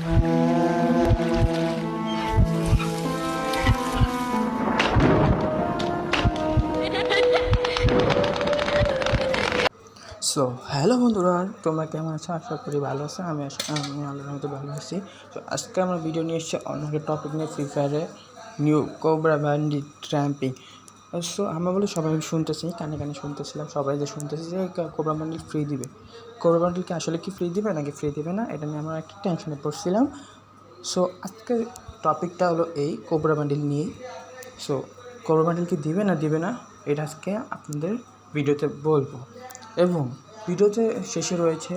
So hello বন্ধুরা, তোমরা কেমন আছো? আশা করি ভালো আছো। আমি আল্লাহর মতো ভালো আছি। তো আজকে আমরা ভিডিও নিয়ে এসেছি অন্য একটা টপিক নিয়ে, ফ্রি ফায়ারে নিউ কোবরা বান্ডিল ট্র্যাম্পিং। সো আমরা বলি সবাই শুনতেছি, কানে কানে শুনতেছিলাম, সবাই যে শুনতেছি যে কোবরা বান্ডিল ফ্রি দিবে। কোবরা বান্ডিলকে আসলে কি ফ্রি দিবে নাকি ফ্রি দিবে না, এটা নিয়ে আমরা একটা টেনশনে পড়ছিলাম। সো আজকের টপিকটা হলো এই কোবরা বান্ডিল নিয়ে। সো কোবরা বান্ডিল কি দিবে না দিবে না, এটা আজকে আপনাদের ভিডিওতে বলবো। এবং ভিডিওতে শেষে রয়েছে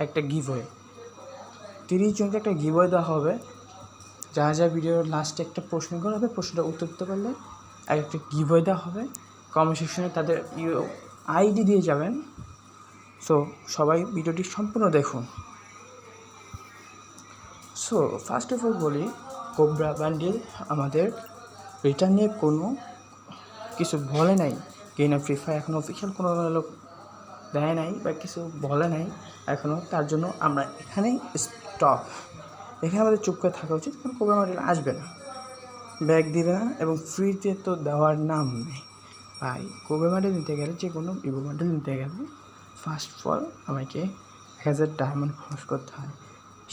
একটা গিভওয়ে, 30 জনকে একটা গিভওয়ে দেওয়া হবে। যা ভিডিওর লাস্টে একটা প্রশ্ন করা হবে, প্রশ্নটা উত্তর দিতে পারলে একটা গিভওয়ে দেওয়া হবে। কমেন্ট সেকশনে তাদের আইডি দিয়ে যাবেন। সো সবাই ভিডিওটি সম্পূর্ণ দেখুন। সো ফার্স্ট অফ অল বলি, কোবরা বান্ডিল আমাদের রিটার্ন নিয়ে কোনো কিছু বলে নাই। গেইন ফ্রি ফায়ার এখনও অফিসিয়াল কোনো লোক দেয় নাই বা কিছু বলে নাই এখনও, তার জন্য আমরা এখানেই স্টপ। এখানে আমাদের চুপ করে থাকা উচিত, কোনো কোবরা বান্ডিল আসবে না, ব্যাগ দিবে না, এবং ফ্রিতে তো দেওয়ার নাম নেই ভাই। কোবরা বান্ডিল নিতে গেলে, যে কোনো ইভো বান্ডিল নিতে গেলে ফার্স্ট অফ অল আমাকে 1000 ডায়মন্ড খরচ করতে হয়।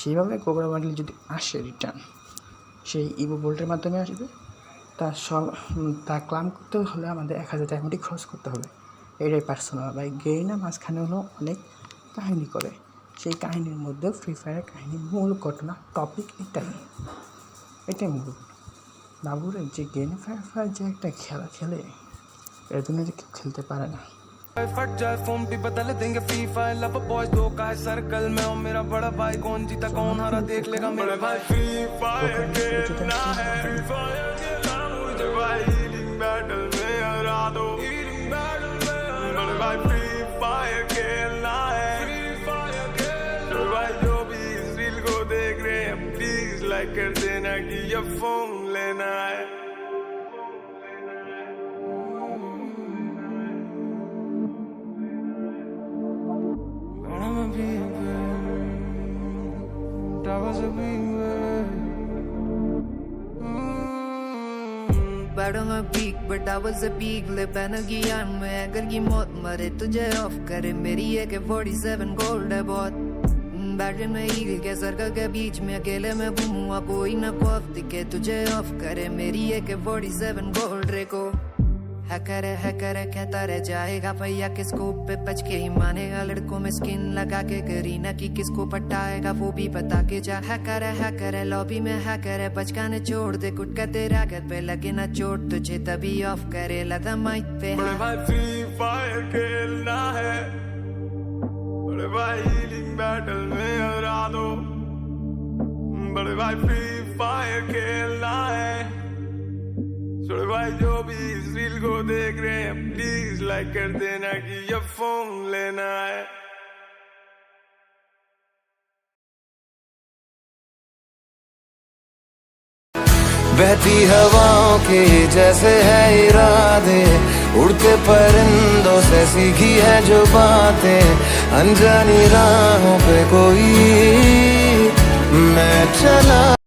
সেইভাবে কোবরা বান্ডিল যদি আসে রিটার্ন, সেই ইভো বোল্টের মাধ্যমে আসবে। তা ক্লাম করতে হলে আমাদের 1000 ডায়মন্ডই খরচ করতে হবে। এটাই পার্সোনাল ভাই। গেইনা মাঝখানে হলো অনেক কাহিনী করে, সেই কাহিনীর মধ্যে ফ্রি ফায়ারের কাহিনীর মূল ঘটনা টপিক এটাই মূল। বাবুরে যে গেইনা ফায়ার যে একটা খেলা খেলে, এর জন্য যে কেউ খেলতে পারে না। फट जाए फोन भी बदल देंगे फ्री फायर लव बॉयज दो का है सर्कल में और मेरा बड़ा भाई कौन जीता कौन हारा देख लेगा मेरे भाई। फ्री फायर खेलना है, फ्री फायर खेलना मुझे भाई, हीलिंग बैटल में हरा दो, हीलिंग बैटल में मेरे भाई। फ्री फायर खेलना है, फ्री फायर खेलना भाई। जो भी इस रील को देख रहे हैं प्लीज लाइक कर देना कि ये फोन लेना है। That was a big word. Bad on my peak, but I was a peak. ले पहन की यान में अगर की मौत मरे तुझे ऑफ करे, मेरी AK-47 गोल्ड है बहुत। बैटरी में ईगल के सर्कल के बीच में अकेले में घूमूंगा, कोई ना खौफ दिखे तुझे ऑफ करे, मेरी AK-47 गोल्ड रेको। हैकर कहता रह जाएगा भैया किसको पे बच के ही मानेगा, लड़कों में स्किन लगा के करीना की किसको पटाएगा वो भी बता के जा। हैकर है लॉबी में हैकर है, बचकाने छोड़ दे गुटका तेरा घर पे लगे ना चोट तुझे तभी ऑफ करे लगा माइक पे। बड़े भाई फ्री फायर खेलना है, बड़े भाई हीलिंग बैटल में हरा दो, बड़े भाई फ्री फायर खेलना है। छोड़े भाई जो भी इस रील को देख रहे हैं प्लीज लाइक कर देना कि ये फोन लेना है। बहती हवाओं के जैसे है इरादे, उड़ते परिंदों से सीखी है जो बातें, अनजानी राहों पे कोई मैं चला।